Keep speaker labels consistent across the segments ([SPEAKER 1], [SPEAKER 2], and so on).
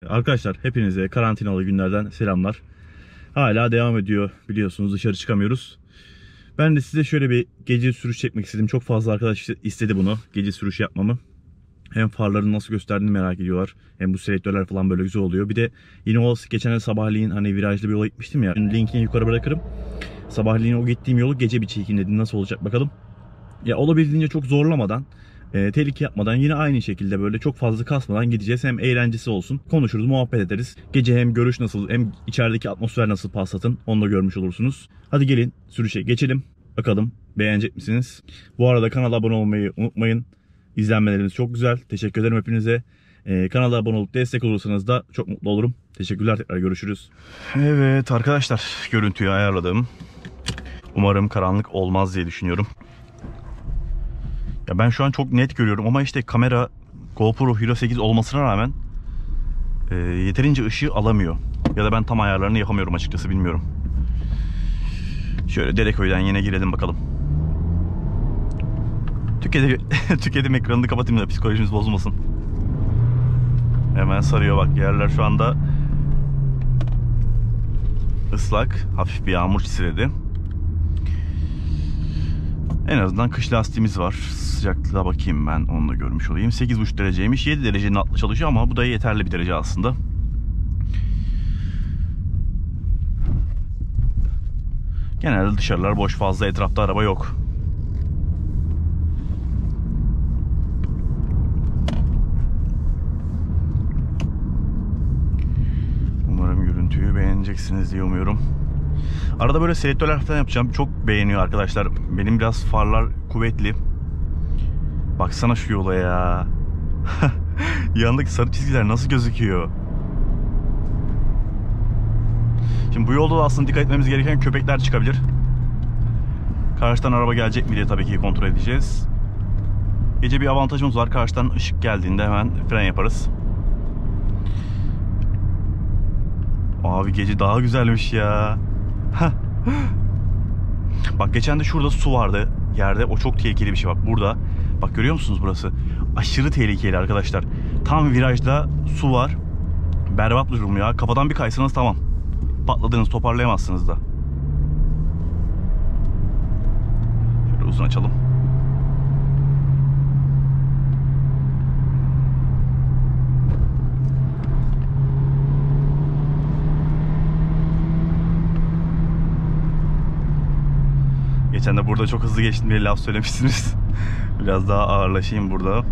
[SPEAKER 1] Arkadaşlar hepinize karantinalı günlerden selamlar. Hala devam ediyor biliyorsunuz, dışarı çıkamıyoruz. Ben de size şöyle bir gece sürüş çekmek istedim. Çok fazla arkadaş istedi bunu, gece sürüş yapmamı. Hem farların nasıl gösterdiğini merak ediyorlar. Hem bu selektörler falan böyle güzel oluyor. Bir de yine o geçen sabahleyin hani virajlı bir yola gitmiştim ya. Linkini yukarı bırakırım. Sabahleyin o gittiğim yolu gece bir çekeyim dedim, nasıl olacak bakalım. Ya olabildiğince çok zorlamadan, tehlike yapmadan, yine aynı şekilde böyle çok fazla kasmadan gideceğiz. Hem eğlencesi olsun, konuşuruz, muhabbet ederiz. Gece hem görüş nasıl, hem içerideki atmosfer nasıl Passat'ın, onu da görmüş olursunuz. Hadi gelin sürüşe geçelim. Bakalım beğenecek misiniz? Bu arada kanala abone olmayı unutmayın. İzlenmeleriniz çok güzel. Teşekkür ederim hepinize. Kanala abone olup destek olursanız da çok mutlu olurum. Teşekkürler, tekrar görüşürüz. Evet arkadaşlar, görüntüyü ayarladım. Umarım karanlık olmaz diye düşünüyorum. Ya ben şu an çok net görüyorum ama işte kamera GoPro Hero 8 olmasına rağmen yeterince ışığı alamıyor. Ya da ben tam ayarlarını yapamıyorum açıkçası, bilmiyorum. Şöyle Dereköy'den yine girelim bakalım. Tüketim ekranını kapatayım da psikolojimiz bozulmasın. Hemen sarıyor bak, yerler şu anda ıslak. Hafif bir yağmur çisiledi. En azından kış lastiğimiz var. Sıcaklığa bakayım ben, onu da görmüş olayım. 8,5 dereceymiş. 7 derecenin altında çalışıyor ama bu da yeterli bir derece aslında. Genelde dışarılar boş, fazla etrafta araba yok. Umarım görüntüyü beğeneceksiniz diye umuyorum. Arada böyle selektörler falan yapacağım. Çok beğeniyor arkadaşlar. Benim biraz farlar kuvvetli. Baksana şu yola ya. Yanındaki sarı çizgiler nasıl gözüküyor? Şimdi bu yolda da aslında dikkat etmemiz gereken köpekler çıkabilir. Karşıdan araba gelecek mi diye tabii ki kontrol edeceğiz. Gece bir avantajımız var. Karşıdan ışık geldiğinde hemen fren yaparız. Abi gece daha güzelmiş ya. Bak geçen de şurada su vardı yerde. O çok tehlikeli bir şey bak burada. Bak görüyor musunuz burası? Aşırı tehlikeli arkadaşlar. Tam virajda su var. Berbat durum ya. Kafadan bir kaysanız tamam. Patladınız, toparlayamazsınız da. Şöyle uzun açalım. Geçen de burada çok hızlı geçtim diye laf söylemişsiniz. Biraz daha ağırlaşayım burada.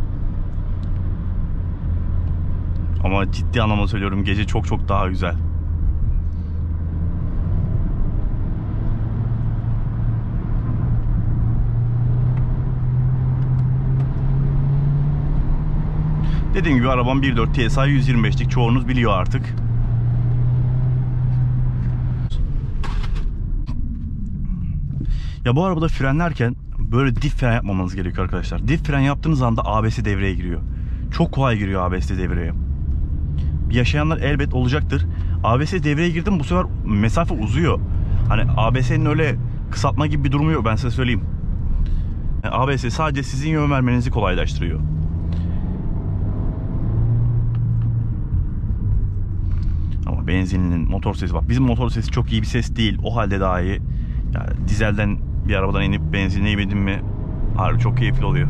[SPEAKER 1] Ama ciddi anlamda söylüyorum, gece çok çok daha güzel. Dediğim gibi arabam 1.4 TSI 125'lik, çoğunuz biliyor artık. Ya bu arabada frenlerken böyle dip fren yapmamanız gerekiyor arkadaşlar. Dip fren yaptığınız anda ABS devreye giriyor. Çok kolay giriyor ABS devreye. Yaşayanlar elbet olacaktır. ABS devreye girdi mi bu sefer mesafe uzuyor. Hani ABS'nin öyle kısaltma gibi bir durumu yok, ben size söyleyeyim. Yani ABS sadece sizin yön vermenizi kolaylaştırıyor. Ama benzinlinin motor sesi bak. Bizim motor sesi çok iyi bir ses değil. O halde daha iyi. Yani dizelden bir arabadan inip benzinle yemedim mi harbi çok keyifli oluyor.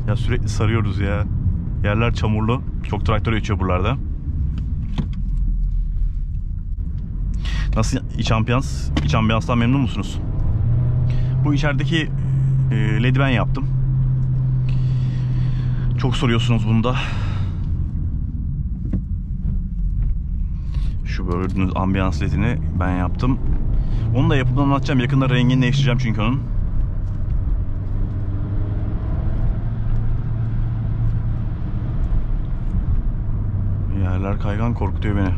[SPEAKER 1] Ya sürekli sarıyoruz ya. Yerler çamurlu. Çok traktör geçiyor buralarda. Nasıl iç ambiyans? İç ambiyanstan memnun musunuz? Bu içerideki LED'i ben yaptım. Çok soruyorsunuz bunu da. Şu gördüğünüz ambiyans LED'ini ben yaptım. Onu da yapımını anlatacağım. Yakında rengini değiştireceğim çünkü onun. Yerler kaygan, korkutuyor beni.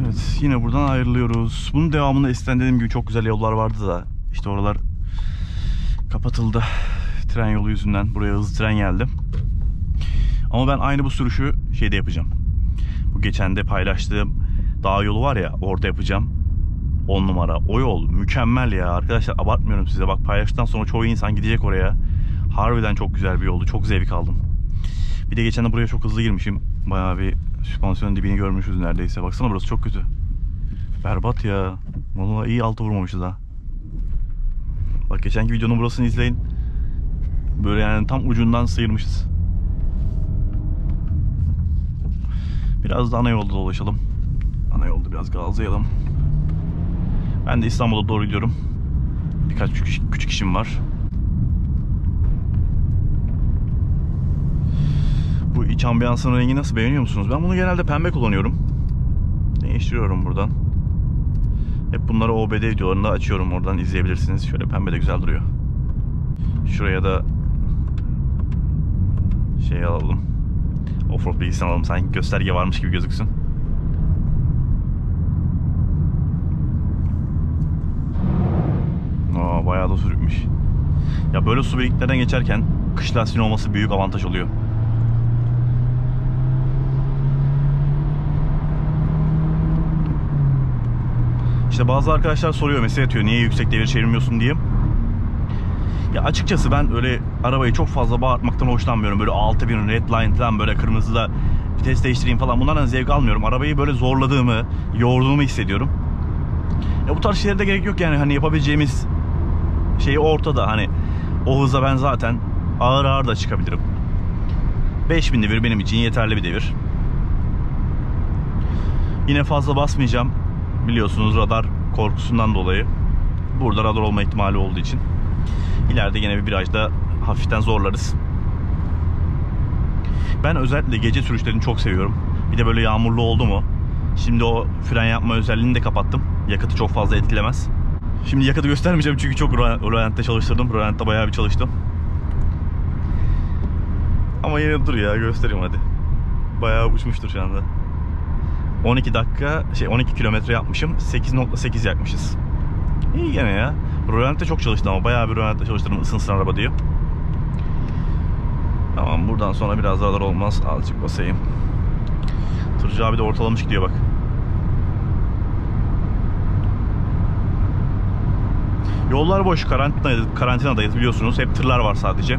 [SPEAKER 1] Evet, yine buradan ayrılıyoruz. Bunun devamında eskiden dediğim gibi çok güzel yollar vardı da işte oralar kapatıldı. Tren yolu yüzünden buraya hızlı tren geldi. Ama ben aynı bu sürüşü şeyde yapacağım. Bu geçen de paylaştığım dağ yolu var ya, orada yapacağım. 10 numara. O yol mükemmel ya arkadaşlar, abartmıyorum size. Bak paylaştıktan sonra çoğu insan gidecek oraya. Harbiden çok güzel bir yoldu. Çok zevk aldım. Bir de geçen de buraya çok hızlı girmişim. Bayağı bir süspansiyonun dibini görmüşüz neredeyse. Baksana burası çok kötü. Berbat ya. Vallahi iyi altı vurmamışız ha. Bak geçenki videonun burasını izleyin. Böyle yani tam ucundan sıyırmışız. Biraz da ana yolda dolaşalım. Ana yolda biraz gazlayalım. Ben de İstanbul'a doğru gidiyorum. Birkaç küçük işim var. Bu iç ambiyansın rengi nasıl, beğeniyor musunuz? Ben bunu genelde pembe kullanıyorum. Değiştiriyorum buradan. Hep bunları OBD videolarında açıyorum. Oradan izleyebilirsiniz. Şöyle pembe de güzel duruyor. Şuraya da şey alalım. Offroad bilgisini alalım. Sanki gösterge varmış gibi gözüksün. Aa, bayağı da sürükmüş. Ya böyle su biriklerden geçerken kış lastiğinin olması büyük avantaj oluyor. İşte bazı arkadaşlar soruyor, mesaj atıyor, niye yüksek devir çevirmiyorsun diye. Ya açıkçası ben öyle arabayı çok fazla bağırtmaktan hoşlanmıyorum. Böyle 6000 redline falan, böyle kırmızıda vites değiştireyim falan, bunlardan zevk almıyorum. Arabayı böyle zorladığımı, yorduğumu hissediyorum. Ya bu tarz şeylere de gerek yok yani, hani yapabileceğimiz şey ortada. Hani o hızla ben zaten ağır ağır da çıkabilirim. 5000 devir benim için yeterli bir devir. Yine fazla basmayacağım. Biliyorsunuz radar korkusundan dolayı. Burada radar olma ihtimali olduğu için. İleride yine bir virajda hafiften zorlarız. Ben özellikle gece sürüşlerini çok seviyorum. Bir de böyle yağmurlu oldu mu. Şimdi o fren yapma özelliğini de kapattım. Yakıtı çok fazla etkilemez. Şimdi yakıtı göstermeyeceğim çünkü çok Roland'da çalıştırdım. Roland'da bayağı bir çalıştım. Ama yine dur ya, göstereyim hadi. Bayağı uçmuştur şu anda. 12 kilometre yapmışım. 8.8 yakmışız. İyi gene ya. Roland'da çok çalıştım ama bayağı bir Roland'da çalıştırdım, ısınsın araba diyor. Tamam, buradan sonra biraz radar olmaz. Azıcık basayım. Tırcı abi de ortalamış gidiyor bak. Yollar boş, karantinadayız biliyorsunuz. Hep tırlar var sadece.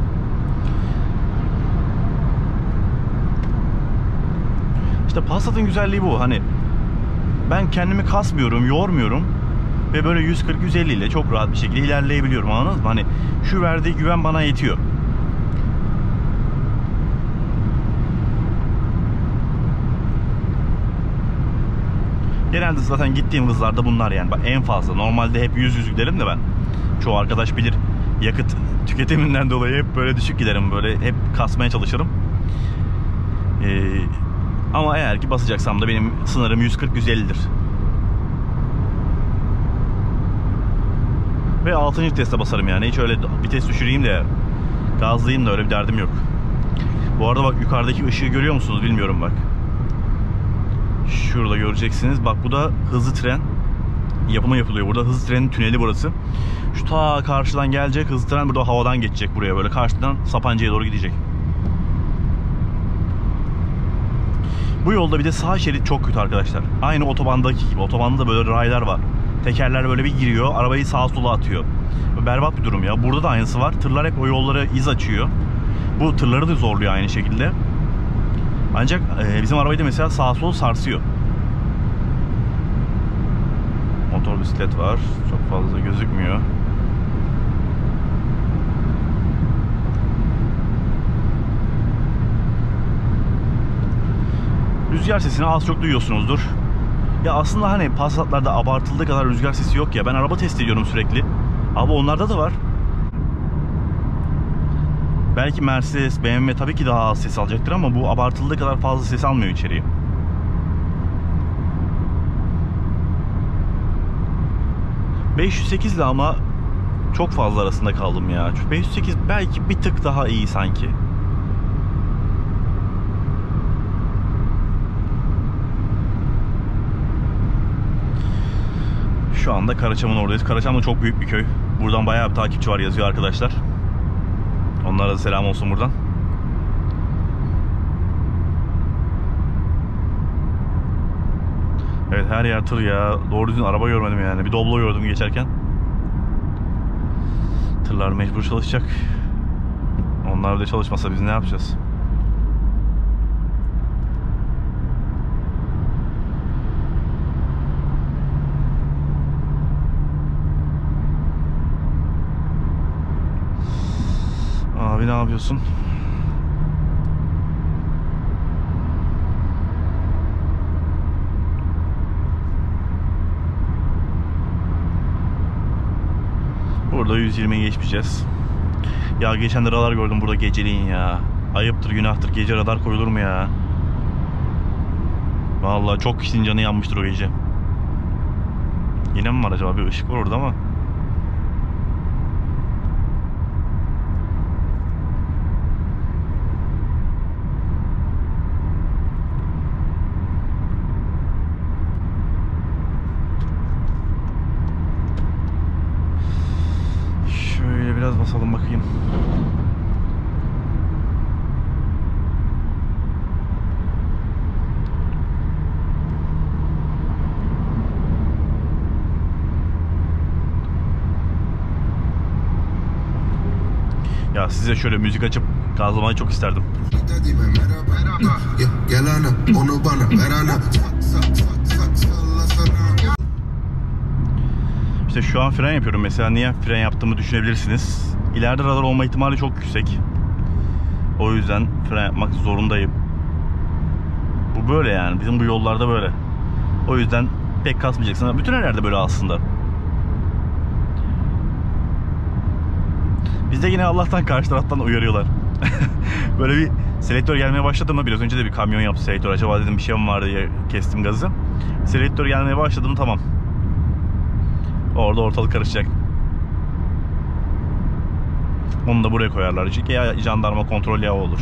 [SPEAKER 1] İşte Passat'ın güzelliği bu. Hani ben kendimi kasmıyorum, yormuyorum ve böyle 140-150 ile çok rahat bir şekilde ilerleyebiliyorum, anladınız mı? Hani şu verdiği güven bana yetiyor. Genelde zaten gittiğim hızlarda bunlar yani. Bak, en fazla normalde hep 100 giderim de ben. Çoğu arkadaş bilir. Yakıt tüketiminden dolayı hep böyle düşük giderim. Böyle hep kasmaya çalışırım. Ama eğer ki basacaksam da benim sınırım 140-150'dir. Ve 6. viteste basarım yani. Hiç öyle vites düşüreyim de gazlayayım da öyle bir derdim yok. Bu arada bak, yukarıdaki ışığı görüyor musunuz bilmiyorum bak. Şurada göreceksiniz. Bak, bu da hızlı tren. Yapımı yapılıyor burada. Hızlı trenin tüneli burası. Şu ta karşıdan gelecek hızlı tren, burada havadan geçecek buraya, böyle karşıdan Sapanca'ya doğru gidecek. Bu yolda bir de sağ şerit çok kötü arkadaşlar. Aynı otobandaki gibi. Otobanda da böyle raylar var. Tekerler böyle bir giriyor, arabayı sağa sola atıyor. Berbat bir durum ya. Burada da aynısı var. Tırlar hep o yollara iz açıyor. Bu tırları da zorluyor aynı şekilde. Ancak bizim arabayı da mesela sağa sola sarsıyor. Motor bisiklet var. Çok fazla gözükmüyor. Rüzgar sesini az çok duyuyorsunuzdur. Ya aslında hani Passat'larda abartıldığı kadar rüzgar sesi yok ya. Ben araba test ediyorum sürekli. Abi onlarda da var. Belki Mercedes, BMW tabii ki daha az ses alacaktır ama bu abartıldığı kadar fazla ses almıyor içeriye. ...508 ile ama çok fazla arasında kaldım ya. 508 belki bir tık daha iyi sanki. Şu anda Karaçam'ın oradayız. Karaçam da çok büyük bir köy. Buradan bayağı bir takipçi var yazıyor arkadaşlar. Onlara da selam olsun buradan. Evet, her yer tır ya. Doğru düzgün araba görmedim yani. Bir Doblo gördüm geçerken. Tırlar mecbur çalışacak. Onlar bile çalışmasa biz ne yapacağız? Abi ne yapıyorsun? Burada 120'yi geçmeyeceğiz. Ya geçen de radar gördüm burada geceliğin ya. Ayıptır, günahtır. Gece radar koyulur mu ya? Vallahi çok kişinin canı yanmıştır o gece. Yine mi var acaba? Bir ışık var orada ama. Şöyle biraz basalım bakayım. Ya size şöyle müzik açıp gazlamayı çok isterdim.
[SPEAKER 2] Gel ana, onu bana ver ana.
[SPEAKER 1] İşte şu an fren yapıyorum mesela. Niye fren yaptığımı düşünebilirsiniz. İleride radar olma ihtimali çok yüksek. O yüzden fren yapmak zorundayım. Bu böyle yani. Bizim bu yollarda böyle. O yüzden pek kasmayacaksın. Bütün her yerde böyle aslında. Bizde yine Allah'tan karşı taraftan uyarıyorlar. Böyle bir selektör gelmeye başladı mı? Biraz önce de bir kamyon yaptı selektör. Acaba dedim bir şey mi var diye kestim gazı. Selektör gelmeye başladı mı tamam. Orada ortalık karışacak. Onu da buraya koyarlar. Ya jandarma kontrol yağı olur.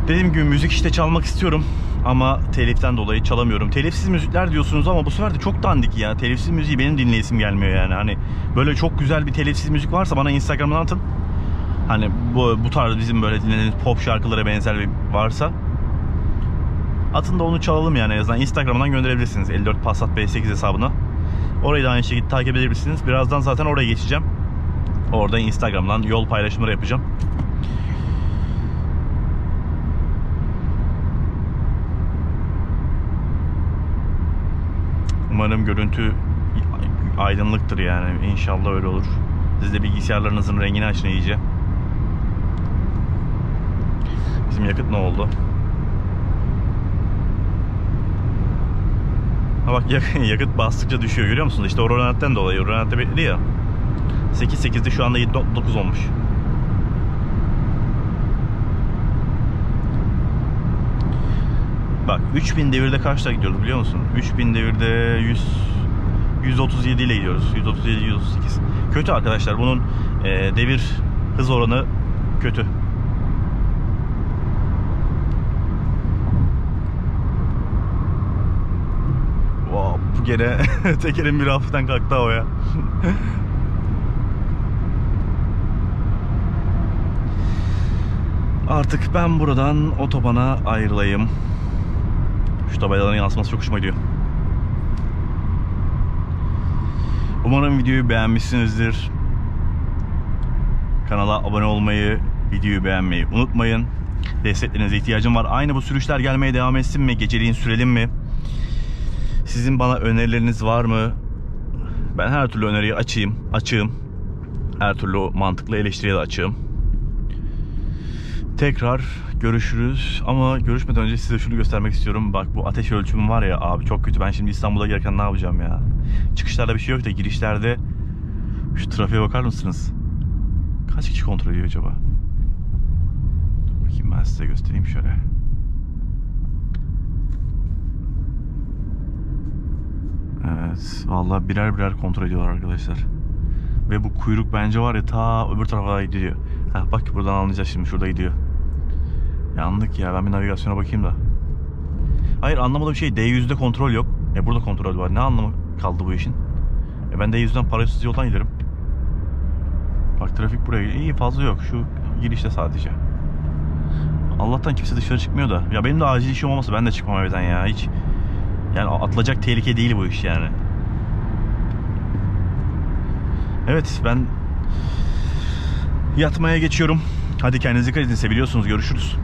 [SPEAKER 1] Dediğim gibi müzik işte çalmak istiyorum. Ama teliften dolayı çalamıyorum. Telifsiz müzikler diyorsunuz ama bu sefer de çok dandik ya. Telifsiz müziği benim dinleyesim gelmiyor yani. Hani böyle çok güzel bir telifsiz müzik varsa bana Instagram'dan atın. Hani bu tarz bizim böyle dinlediğimiz pop şarkılara benzer bir varsa atın da onu çalalım yani en azından. Instagram'dan gönderebilirsiniz 54 Passat B8 hesabına. Orayı da aynı şekilde takip edebilirsiniz. Birazdan zaten oraya geçeceğim. Orada Instagram'dan yol paylaşımları yapacağım. Umarım görüntü aydınlıktır yani. İnşallah öyle olur. Siz de bilgisayarlarınızın rengini açın iyice. Bizim yakıt ne oldu? Ha bak yakıt bastıkça düşüyor görüyor musunuz? İşte o Ronaldo'dan dolayı. Ronaldo bekledi ya. 8.8'de şu anda 7.9 olmuş. Bak 3000 devirde kaçta gidiyoruz biliyor musun? 3000 devirde 137 ile gidiyoruz. 137 138. Kötü arkadaşlar. Bunun devir hız oranı kötü. Wow, gene tekerin bir hafiften kalktı havaya. Artık ben buradan otobana ayrılayım. Şu tabelaların yansıması çok hoşuma gidiyor. Umarım videoyu beğenmişsinizdir. Kanala abone olmayı, videoyu beğenmeyi unutmayın. Desteklerinize ihtiyacım var. Aynı bu sürüşler gelmeye devam etsin mi? Geceliğin sürelim mi? Sizin bana önerileriniz var mı? Ben her türlü öneriyi açığım. Her türlü mantıklı eleştiriye de açığım. Tekrar görüşürüz. Ama görüşmeden önce size şunu göstermek istiyorum. Bak bu ateş ölçümüm var ya abi çok kötü. Ben şimdi İstanbul'a gelirken ne yapacağım ya? Çıkışlarda bir şey yok da girişlerde şu trafiğe bakar mısınız? Kaç kişi kontrol ediyor acaba? Bakayım ben size göstereyim şöyle. Evet vallahi birer birer kontrol ediyorlar arkadaşlar. Ve bu kuyruk bence var ya ta öbür tarafa gidiyor. Heh, bak buradan anlayacağız şimdi şurada gidiyor. Yandık ya ben bir navigasyona bakayım da. Hayır anlamadığım şey D100'de kontrol yok. Burada kontrol var. Ne anlamı kaldı bu işin? Ben D100'den parasız yoldan giderim. Bak trafik buraya iyi fazla yok. Şu girişte sadece. Allah'tan kimse dışarı çıkmıyor da. Ya benim de acil işim olmasa ben de çıkmam evden ya. Hiç yani atılacak tehlike değil bu iş yani. Evet ben Yatmaya geçiyorum. Hadi kendinize dikkat edin. Seviyorsunuz. Görüşürüz.